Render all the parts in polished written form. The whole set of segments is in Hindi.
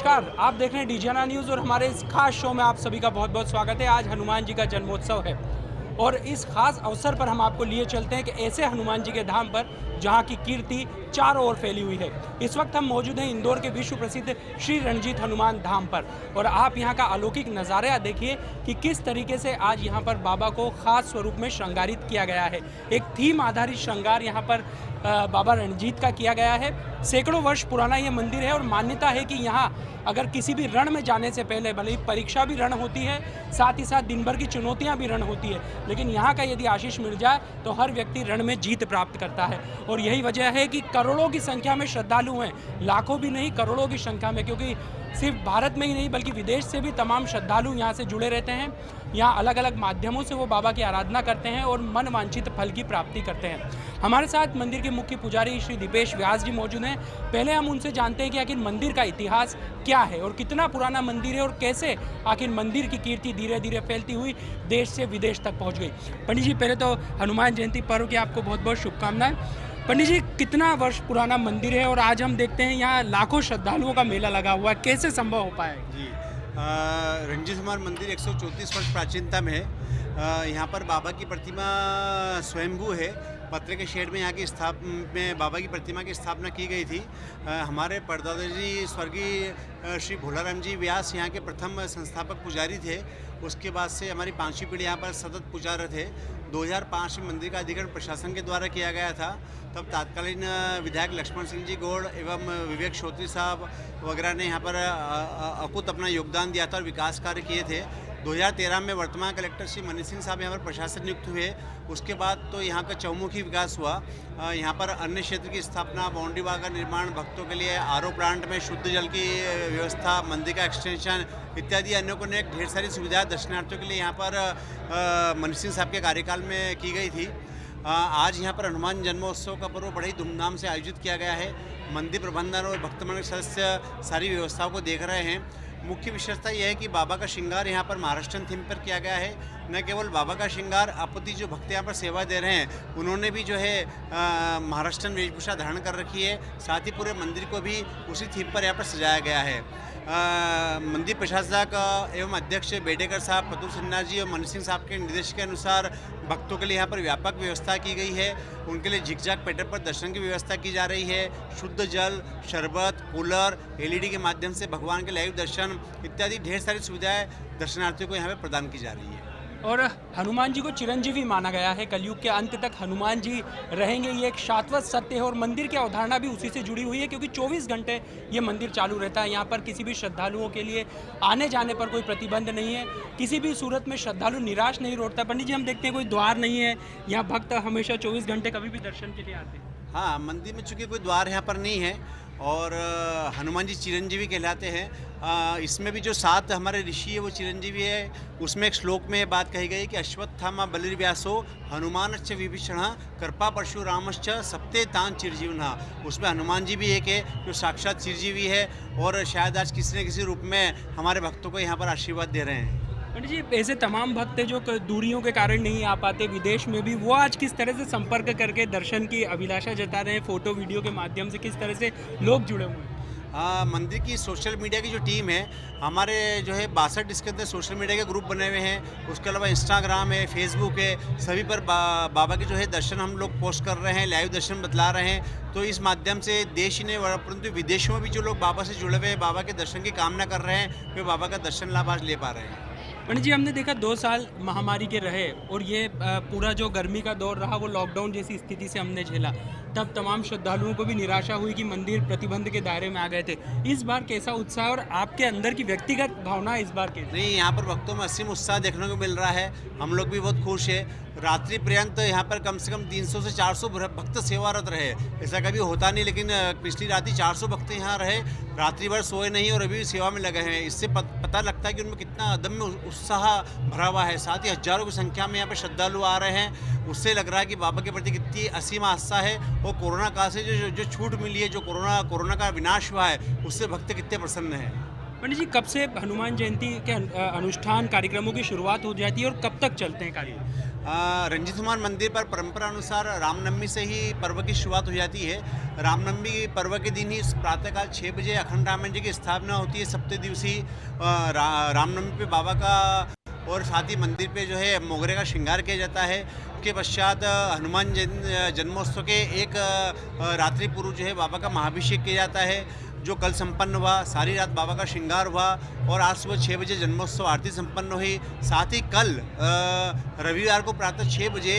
नमस्कार, आप देख रहे हैं डीजाना न्यूज़ और हमारे इस खास शो में आप सभी का बहुत बहुत स्वागत है। आज हनुमान जी का जन्मोत्सव है और इस खास अवसर पर हम आपको लिए चलते हैं कि ऐसे हनुमान जी के धाम पर जहां की कीर्ति चारों ओर फैली हुई है। इस वक्त हम मौजूद हैं इंदौर के विश्व प्रसिद्ध श्री रणजीत हनुमान धाम पर और आप यहां का अलौकिक नज़ारा देखिए कि किस तरीके से आज यहां पर बाबा को खास स्वरूप में श्रृंगारित किया गया है। एक थीम आधारित श्रृंगार यहां पर बाबा रणजीत का किया गया है। सैकड़ों वर्ष पुराना ये मंदिर है और मान्यता है कि यहाँ अगर किसी भी रण में जाने से पहले भले ही परीक्षा भी रण होती है, साथ ही साथ दिन भर की चुनौतियाँ भी रण होती है, लेकिन यहाँ का यदि आशीष मिल जाए तो हर व्यक्ति रण में जीत प्राप्त करता है। और यही वजह है कि करोड़ों की संख्या में श्रद्धालु हैं, लाखों भी नहीं करोड़ों की संख्या में, क्योंकि सिर्फ भारत में ही नहीं बल्कि विदेश से भी तमाम श्रद्धालु यहाँ से जुड़े रहते हैं। यहाँ अलग अलग माध्यमों से वो बाबा की आराधना करते हैं और मन वांछित फल की प्राप्ति करते हैं। हमारे साथ मंदिर के मुख्य पुजारी श्री दीपेश व्यास जी मौजूद हैं। पहले हम उनसे जानते हैं कि आखिर मंदिर का इतिहास क्या है और कितना पुराना मंदिर है और कैसे आखिर मंदिर की कीर्ति धीरे धीरे फैलती हुई देश से विदेश तक पहुँच गई। पंडित जी, पहले तो हनुमान जयंती पर्व की आपको बहुत बहुत शुभकामनाएं। पंडित जी, कितना वर्ष पुराना मंदिर है और आज हम देखते हैं यहाँ लाखों श्रद्धालुओं का मेला लगा हुआ है, कैसे संभव हो पाया जी? रणजीत हनुमान मंदिर 134 वर्ष प्राचीनता में है। यहाँ पर बाबा की प्रतिमा स्वयंभू है। पत्रे के शेड में यहाँ की में बाबा की प्रतिमा की स्थापना की गई थी। हमारे परदादा जी स्वर्गीय श्री भोलाराम जी व्यास यहाँ के प्रथम संस्थापक पुजारी थे। उसके बाद से हमारी पांचवी पीढ़ी यहाँ पर सतत पुजारी थे। 2005 में मंदिर का अधिग्रहण प्रशासन के द्वारा किया गया था। तब तत्कालीन विधायक लक्ष्मण सिंह जी गौड़ एवं विवेक श्रोत्री साहब वगैरह ने यहाँ पर अकुत अपना योगदान दिया था और विकास कार्य किए थे। 2013 में वर्तमान कलेक्टर श्री मनीष सिंह साहब यहाँ पर प्रशासक नियुक्त हुए। उसके बाद तो यहाँ का चौमुखी विकास हुआ। यहाँ पर अन्य क्षेत्र की स्थापना, बाउंड्री वाल का निर्माण, भक्तों के लिए आरओ प्लांट में शुद्ध जल की व्यवस्था, मंदिर का एक्सटेंशन इत्यादि अन्य को ने ढेर सारी सुविधाएं दर्शनार्थियों के लिए यहाँ पर मनीष सिंह साहब के कार्यकाल में की गई थी। आज यहाँ पर हनुमान जन्मोत्सव का पर्व बड़े ही धूमधाम से आयोजित किया गया है। मंदिर प्रबंधन और भक्तमंडल सदस्य सारी व्यवस्थाओं को देख रहे हैं। मुख्य विशेषता यह है कि बाबा का श्रृंगार यहाँ पर महाराष्ट्रन थीम पर किया गया है। न केवल बाबा का श्रृंगार, अपितु जो भक्त यहाँ पर सेवा दे रहे हैं उन्होंने भी जो है महाराष्ट्रन वेशभूषा धारण कर रखी है। साथ ही पूरे मंदिर को भी उसी थीम पर यहाँ पर सजाया गया है। मंदिर प्रशासक एवं अध्यक्ष बेडेकर साहब, पतुल सिन्हा जी और मनीष सिंह साहब के निर्देश के अनुसार भक्तों के लिए यहाँ पर व्यापक व्यवस्था की गई है। उनके लिए झिकझाक पैटर्न पर दर्शन की व्यवस्था की जा रही है। शुद्ध जल, शरबत, कूलर, एलईडी के माध्यम से भगवान के लाइव दर्शन इत्यादि ढेर सारी सुविधाएं दर्शनार्थियों को यहाँ पर प्रदान की जा रही है। और हनुमान जी को चिरंजीवी माना गया है। कलयुग के अंत तक हनुमान जी रहेंगे, ये एक शाश्वत सत्य है और मंदिर की अवधारणा भी उसी से जुड़ी हुई है, क्योंकि 24 घंटे ये मंदिर चालू रहता है। यहाँ पर किसी भी श्रद्धालुओं के लिए आने जाने पर कोई प्रतिबंध नहीं है। किसी भी सूरत में श्रद्धालु निराश नहीं लौटता। पंडित जी, हम देखते हैं कोई द्वार नहीं है, यहाँ भक्त हमेशा 24 घंटे कभी भी दर्शन के लिए आते हैं। हाँ, मंदिर में चूँकि कोई द्वार यहाँ पर नहीं है और हनुमान जी चिरंजीवी कहलाते हैं। इसमें भी जो 7 हमारे ऋषि है वो चिरंजीवी है। उसमें एक श्लोक में बात कही गई कि अश्वत्थामा बलिर्व्यासो हनुमानश्च विभीषण कृपा परशुरामश्च सप्ते तान चिरजीवन। उसमें हनुमान जी भी एक है जो साक्षात चिरजीवी है और शायद आज किसी न किसी रूप में हमारे भक्तों को यहाँ पर आशीर्वाद दे रहे हैं। पंडित जी, ऐसे तमाम भक्त जो दूरियों के कारण नहीं आ पाते विदेश में भी, वो आज किस तरह से संपर्क करके दर्शन की अभिलाषा जता रहे हैं? फोटो वीडियो के माध्यम से किस तरह से लोग जुड़े हुए हैं? मंदिर की सोशल मीडिया की जो टीम है, हमारे जो है 62 इसके अंदर सोशल मीडिया के ग्रुप बने हुए हैं। उसके अलावा इंस्टाग्राम है, फेसबुक है, सभी पर बाबा के जो है दर्शन हम लोग पोस्ट कर रहे हैं, लाइव दर्शन बतला रहे हैं। तो इस माध्यम से देश ही नहीं परंतु विदेशों में भी जो लोग बाबा से जुड़े हुए हैं, बाबा के दर्शन की कामना कर रहे हैं, वे बाबा का दर्शन लाभ आज ले पा रहे हैं। पंडित जी, हमने देखा 2 साल महामारी के रहे और ये पूरा जो गर्मी का दौर रहा वो लॉकडाउन जैसी स्थिति से हमने झेला। तब तमाम श्रद्धालुओं को भी निराशा हुई कि मंदिर प्रतिबंध के दायरे में आ गए थे। इस बार कैसा उत्साह और आपके अंदर की व्यक्तिगत भावना इस बार कैसी? नहीं, यहाँ पर भक्तों में असीम उत्साह देखने को मिल रहा है। हम लोग भी बहुत खुश है। रात्रि पर्यंत यहाँ पर कम से कम 300 से 400 भक्त सेवारत रहे। ऐसा कभी होता नहीं, लेकिन पिछली रात्रि 400 भक्त यहाँ रहे, रात्रि भर सोए नहीं और अभी सेवा में लगे हैं। इससे पता लगता है कि उनमें कितना अदम्य उत्साह भरा हुआ है। साथ ही हजारों की संख्या में यहाँ पर श्रद्धालु आ रहे हैं। उससे लग रहा है कि बाबा के प्रति कितनी असीम आस्था है और कोरोना काल से जो छूट मिली है, जो कोरोना का विनाश हुआ है, उससे भक्त कितने प्रसन्न हैं। पंडित जी, कब से हनुमान जयंती के अनुष्ठान कार्यक्रमों की शुरुआत हो जाती है और कब तक चलते हैं कार्यक्रम? रंजीत हनुमान मंदिर पर परंपरा अनुसार रामनवमी से ही पर्व की शुरुआत हो जाती है। रामनवमी पर्व के दिन ही प्रातःकाल 6 बजे अखंड रामायण जी की स्थापना होती है। सप्तह दिवसीय रामनवमी पे बाबा का और साथ ही मंदिर पे जो है मोगरे का श्रृंगार किया जाता है। उसके पश्चात हनुमान जन्मोत्सव के एक रात्रि पूर्व जो है बाबा का महाभिषेक किया जाता है, जो कल संपन्न हुआ। सारी रात बाबा का श्रृंगार हुआ और आज सुबह 6 बजे जन्मोत्सव आरती संपन्न हुई। साथ ही कल रविवार को प्रातः 6 बजे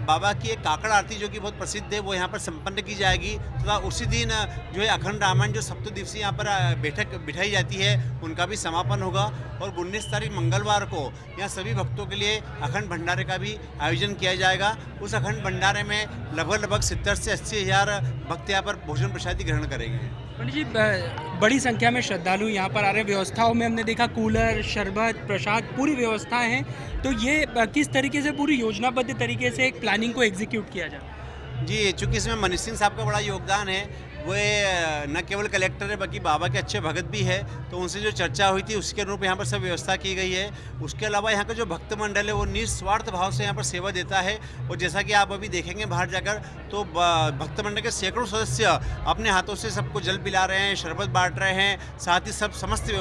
बाबा की एक काकड़ आरती जो कि बहुत प्रसिद्ध है वो यहाँ पर संपन्न की जाएगी तथा उसी दिन जो है अखंड रामायण जो सप्त दिवसीय यहाँ पर बैठक बिठाई जाती है उनका भी समापन होगा। और 19 तारीख मंगलवार को यहाँ सभी भक्तों के लिए अखंड भंडारे का भी आयोजन किया जाएगा। उस अखंड भंडारे में लगभग 70 से 80 हज़ार भक्त यहाँ पर भोजन प्रसादी ग्रहण करेंगे। पंडित जी, बड़ी संख्या में श्रद्धालु यहाँ पर आ रहे हैं। व्यवस्थाओं में हमने देखा कूलर, शरबत, प्रसाद, पूरी व्यवस्थाएं हैं। तो ये किस तरीके से पूरी योजनाबद्ध तरीके से एक प्लानिंग को एग्जीक्यूट किया जाए? जी, चूँकि इसमें मनीष सिंह साहब का बड़ा योगदान है। वो न केवल कलेक्टर है बल्कि बाबा के अच्छे भगत भी है, तो उनसे जो चर्चा हुई थी उसके अनुरूप यहाँ पर सब व्यवस्था की गई है। उसके अलावा यहाँ का जो भक्त मंडल है वो निस्वार्थ भाव से यहाँ पर सेवा देता है। और जैसा कि आप अभी देखेंगे बाहर जाकर तो भक्त मंडल के सैकड़ों सदस्य अपने हाथों से सबको जल पिला रहे हैं, शरबत बांट रहे हैं, साथ ही सब समस्त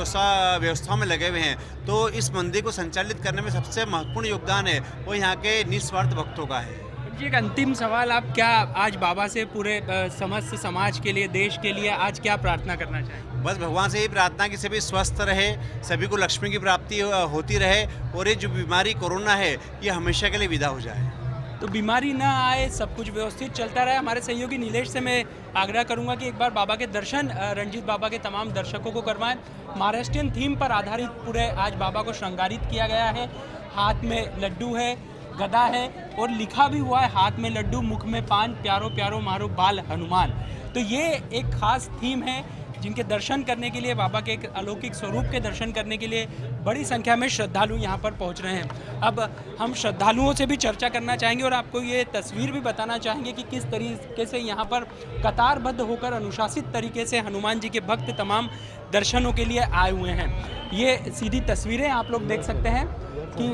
व्यवस्थाओं में लगे हुए हैं। तो इस मंदिर को संचालित करने में सबसे महत्वपूर्ण योगदान है वो यहाँ के निस्वार्थ भक्तों का है। जी, एक अंतिम सवाल, आप क्या आज बाबा से पूरे समस्त समाज के लिए, देश के लिए आज क्या प्रार्थना करना चाहेंगे? बस भगवान से यही प्रार्थना कि सभी स्वस्थ रहे, सभी को लक्ष्मी की प्राप्ति होती रहे और ये जो बीमारी कोरोना है ये हमेशा के लिए विदा हो जाए। तो बीमारी ना आए, सब कुछ व्यवस्थित चलता रहे। हमारे सहयोगी नीलेश से मैं आग्रह करूंगा कि एक बार बाबा के दर्शन रंजीत बाबा के तमाम दर्शकों को करवाएं। महाराष्ट्रियन थीम पर आधारित पूरे आज बाबा को श्रृंगारित किया गया है। हाथ में लड्डू है, गदा है और लिखा भी हुआ है हाथ में लड्डू मुख में पान, प्यारो प्यारो मारो बाल हनुमान। तो ये एक खास थीम है जिनके दर्शन करने के लिए, बाबा के एक अलौकिक स्वरूप के दर्शन करने के लिए बड़ी संख्या में श्रद्धालु यहाँ पर पहुँच रहे हैं। अब हम श्रद्धालुओं से भी चर्चा करना चाहेंगे और आपको ये तस्वीर भी बताना चाहेंगे कि किस तरीके से यहाँ पर कतारबद्ध होकर अनुशासित तरीके से हनुमान जी के भक्त तमाम दर्शनों के लिए आए हुए हैं। ये सीधी तस्वीरें आप लोग देख सकते हैं कि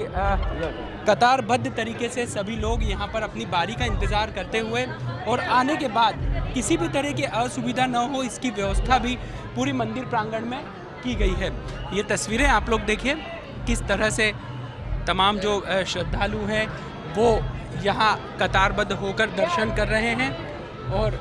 कतारबद्ध तरीके से सभी लोग यहाँ पर अपनी बारी का इंतज़ार करते हुए और आने के बाद किसी भी तरह की असुविधा न हो इसकी व्यवस्था भी पूरी मंदिर प्रांगण में की गई है। ये तस्वीरें आप लोग देखिए किस तरह से तमाम जो श्रद्धालु हैं वो यहाँ कतारबद्ध होकर दर्शन कर रहे हैं। और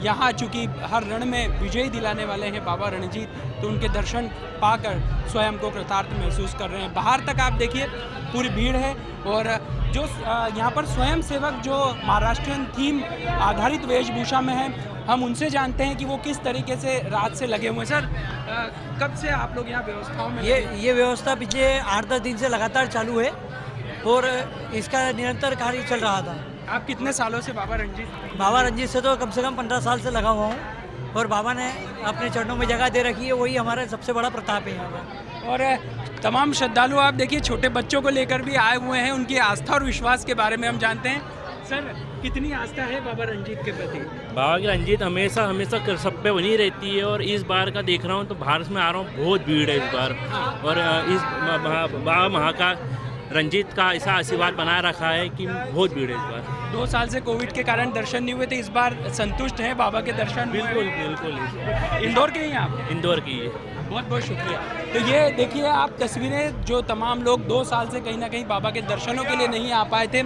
यहाँ चूँकि हर रण में विजय दिलाने वाले हैं बाबा रणजीत, तो उनके दर्शन पाकर स्वयं को कृतार्थ महसूस कर रहे हैं। बाहर तक आप देखिए पूरी भीड़ है और जो यहाँ पर स्वयं सेवक जो महाराष्ट्रियन थीम आधारित वेशभूषा में हैं, हम उनसे जानते हैं कि वो किस तरीके से रात से लगे हुए हैं। सर, कब से आप लोग यहाँ व्यवस्थाओं में ये व्यवस्था पिछले 8-10 दिन से लगातार चालू है और इसका निरंतर कार्य चल रहा था। आप कितने सालों से बाबा रंजीत से तो कम से कम 15 साल से लगा हुआ हूँ और बाबा ने अपने चरणों में जगह दे रखी है, वही हमारा सबसे बड़ा प्रताप है यहाँ पर। और तमाम श्रद्धालु आप देखिए छोटे बच्चों को लेकर भी आए हुए हैं, उनकी आस्था और विश्वास के बारे में हम जानते हैं। सर, कितनी आस्था है बाबा रंजीत के प्रति? बाबा की रंजीत हमेशा सब पे बनी रहती है और इस बार का देख रहा हूँ तो भारत में आ रहा हूँ, बहुत भीड़ है इस बार। और इस बाबा महाकाल रंजीत का ऐसा आशीर्वाद बनाए रखा है कि बहुत भीड़ है इस बार। 2 साल से कोविड के कारण दर्शन नहीं हुए थे, इस बार संतुष्ट हैं बाबा के दर्शन? बिल्कुल। इंदौर के ही हैं आप? इंदौर की है। बहुत बहुत शुक्रिया। तो ये देखिए आप तस्वीरें, जो तमाम लोग 2 साल से कहीं ना कहीं बाबा के दर्शनों के लिए नहीं आ पाए थे,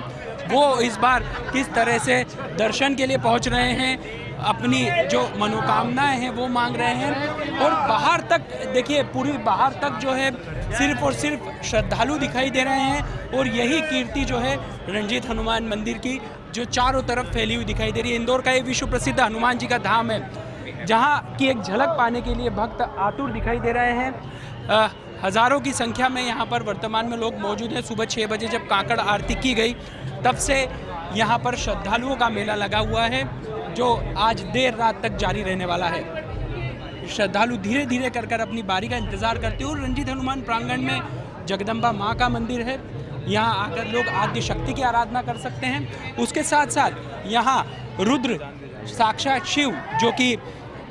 वो इस बार किस तरह से दर्शन के लिए पहुंच रहे हैं, अपनी जो मनोकामनाएं हैं वो मांग रहे हैं। और बाहर तक देखिए, पूरी बाहर तक जो है सिर्फ और सिर्फ श्रद्धालु दिखाई दे रहे हैं और यही कीर्ति जो है रंजीत हनुमान मंदिर की जो चारों तरफ फैली हुई दिखाई दे रही है। इंदौर का ये विश्व प्रसिद्ध हनुमान जी का धाम है, जहाँ की एक झलक पाने के लिए भक्त आतुर दिखाई दे रहे हैं। हज़ारों की संख्या में यहाँ पर वर्तमान में लोग मौजूद हैं। सुबह 6 बजे जब काकड़ आरती की गई तब से यहाँ पर श्रद्धालुओं का मेला लगा हुआ है, जो आज देर रात तक जारी रहने वाला है। श्रद्धालु धीरे धीरे कर अपनी बारी का इंतज़ार करते हैं। और रंजीत हनुमान प्रांगण में जगदम्बा माँ का मंदिर है, यहाँ आकर लोग आद्य शक्ति की आराधना कर सकते हैं। उसके साथ साथ यहाँ रुद्र साक्षात शिव, जो कि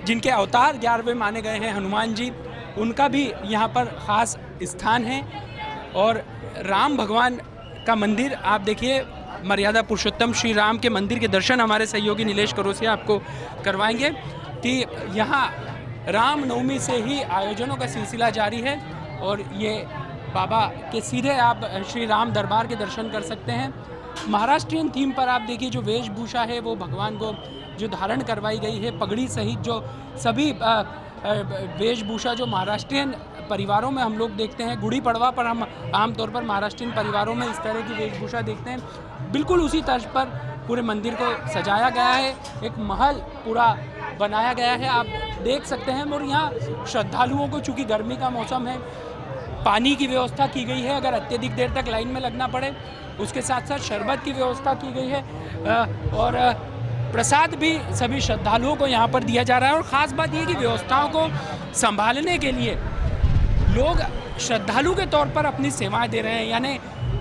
जिनके अवतार 11वें माने गए हैं हनुमान जी, उनका भी यहाँ पर ख़ास स्थान है। और राम भगवान का मंदिर आप देखिए, मर्यादा पुरुषोत्तम श्री राम के मंदिर के दर्शन हमारे सहयोगी नीलेश करोसिया आपको करवाएंगे कि यहाँ रामनवमी से ही आयोजनों का सिलसिला जारी है। और ये बाबा के सीधे आप श्री राम दरबार के दर्शन कर सकते हैं। महाराष्ट्रियन थीम पर आप देखिए जो वेशभूषा है वो भगवान को जो धारण करवाई गई है, पगड़ी सहित जो सभी वेशभूषा जो महाराष्ट्रियन परिवारों में हम लोग देखते हैं, गुड़ी पड़वा पर हम आमतौर पर महाराष्ट्रियन परिवारों में इस तरह की वेशभूषा देखते हैं, बिल्कुल उसी तर्ज पर पूरे मंदिर को सजाया गया है। एक महल पूरा बनाया गया है, आप देख सकते हैं। और यहाँ श्रद्धालुओं को, चूँकि गर्मी का मौसम है, पानी की व्यवस्था की गई है, अगर अत्यधिक देर तक लाइन में लगना पड़े। उसके साथ साथ शरबत की व्यवस्था की गई है और प्रसाद भी सभी श्रद्धालुओं को यहाँ पर दिया जा रहा है। और ख़ास बात ये कि व्यवस्थाओं को संभालने के लिए लोग श्रद्धालु के तौर पर अपनी सेवाएं दे रहे हैं, यानी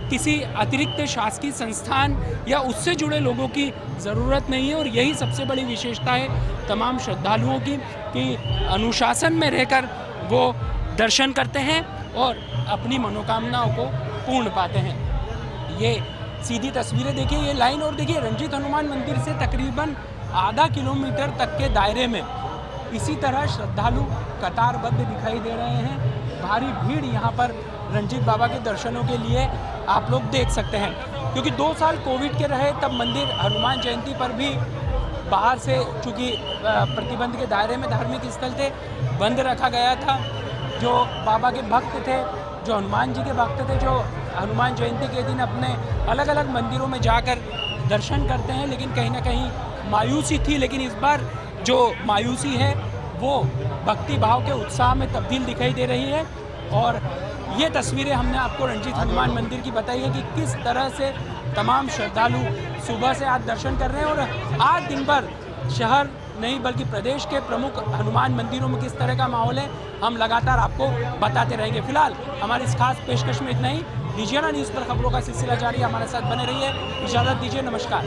किसी अतिरिक्त शासकीय संस्थान या उससे जुड़े लोगों की ज़रूरत नहीं है। और यही सबसे बड़ी विशेषता है तमाम श्रद्धालुओं की कि अनुशासन में रहकर वो दर्शन करते हैं और अपनी मनोकामनाओं को पूर्ण पाते हैं। ये सीधी तस्वीरें देखिए, ये लाइन, और देखिए रंजीत हनुमान मंदिर से तकरीबन आधा किलोमीटर तक के दायरे में इसी तरह श्रद्धालु कतारबद्ध दिखाई दे रहे हैं। भारी भीड़ यहाँ पर रंजीत बाबा के दर्शनों के लिए आप लोग देख सकते हैं, क्योंकि 2 साल कोविड के रहे, तब मंदिर हनुमान जयंती पर भी बाहर से, चूँकि प्रतिबंध के दायरे में धार्मिक स्थल थे, बंद रखा गया था। जो बाबा के भक्त थे, जो हनुमान जी के भक्त थे, जो हनुमान जयंती के दिन अपने अलग अलग मंदिरों में जाकर दर्शन करते हैं, लेकिन कहीं ना कहीं मायूसी थी। लेकिन इस बार जो मायूसी है वो भक्ति भाव के उत्साह में तब्दील दिखाई दे रही है। और ये तस्वीरें हमने आपको रंजीत हनुमान मंदिर की बताई है कि किस तरह से तमाम श्रद्धालु सुबह से आज दर्शन कर रहे हैं। और आज दिन भर शहर नहीं बल्कि प्रदेश के प्रमुख हनुमान मंदिरों में किस तरह का माहौल है, हम लगातार आपको बताते रहेंगे। फिलहाल हमारी इस खास पेशकश में इतना ही। लीजिए ना न्यूज़ पर खबरों का सिलसिला जारी, हमारे साथ बने रहिए। इजाज़त दीजिए, नमस्कार।